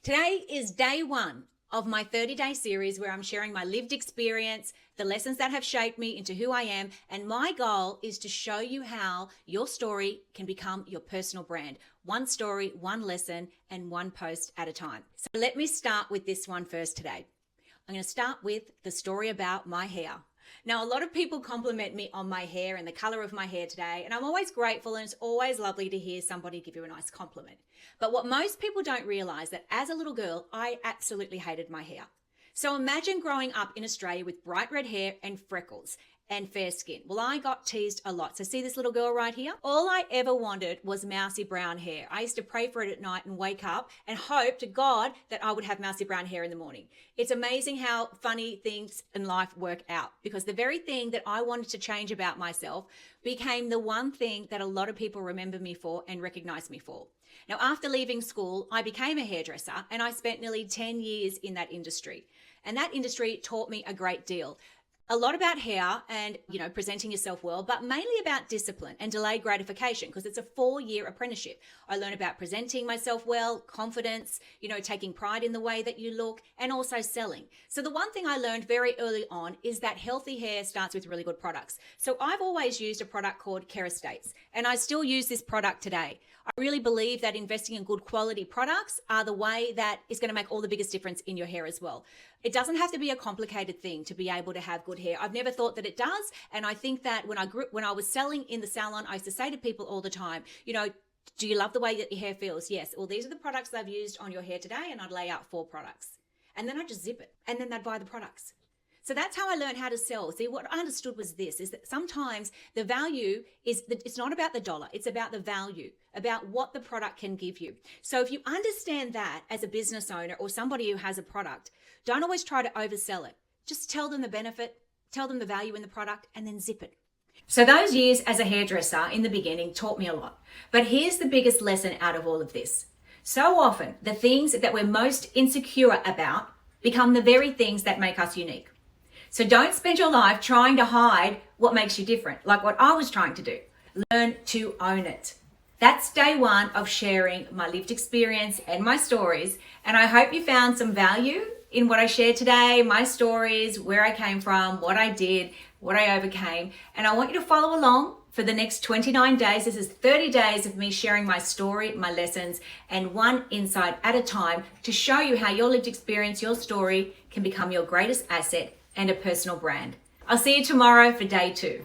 Today is day one of my 30-day series where I'm sharing my lived experience, the lessons that have shaped me into who I am, and my goal is to show you how your story can become your personal brand. One story, one lesson, and one post at a time. So let me start with this one first today. I'm going to start with the story about my hair. Now, a lot of people compliment me on my hair and the color of my hair today, and I'm always grateful, and it's always lovely to hear somebody give you a nice compliment. But what most people don't realize that as a little girl, I absolutely hated my hair. So imagine growing up in Australia with bright red hair and freckles and fair skin. Well, I got teased a lot. So see this little girl right here? All I ever wanted was mousy brown hair. I used to pray for it at night and wake up and hope to God that I would have mousy brown hair in the morning. It's amazing how funny things in life work out, because the very thing that I wanted to change about myself became the one thing that a lot of people remember me for and recognize me for. Now, after leaving school, I became a hairdresser, and I spent nearly 10 years in that industry. And that industry taught me a great deal. A lot about hair and, presenting yourself well, but mainly about discipline and delayed gratification, because it's a 4-year apprenticeship. I learned about presenting myself well, confidence, taking pride in the way that you look, and also selling. So the one thing I learned very early on is that healthy hair starts with really good products. So I've always used a product called Kerastates, and I still use this product today. I really believe that investing in good quality products are the way that is going to make all the biggest difference in your hair as well. It doesn't have to be a complicated thing to be able to have good hair. I've never thought that it does. And I think that when I was selling in the salon, I used to say to people all the time, do you love the way that your hair feels? Yes. Well, these are the products I've used on your hair today. And I'd lay out 4 products. And then I'd just zip it. And then they'd buy the products. So that's how I learned how to sell. See, what I understood was this, is that sometimes the value it's not about the dollar, it's about the value, about what the product can give you. So if you understand that as a business owner or somebody who has a product, don't always try to oversell it. Just tell them the benefit, tell them the value in the product, and then zip it. So those years as a hairdresser in the beginning taught me a lot. But here's the biggest lesson out of all of this. So often, the things that we're most insecure about become the very things that make us unique. So don't spend your life trying to hide what makes you different, like what I was trying to do. Learn to own it. That's day one of sharing my lived experience and my stories. And I hope you found some value in what I shared today, my stories, where I came from, what I did, what I overcame. And I want you to follow along for the next 29 days. This is 30 days of me sharing my story, my lessons, and one insight at a time to show you how your lived experience, your story can become your greatest asset and a personal brand. I'll see you tomorrow for day 2.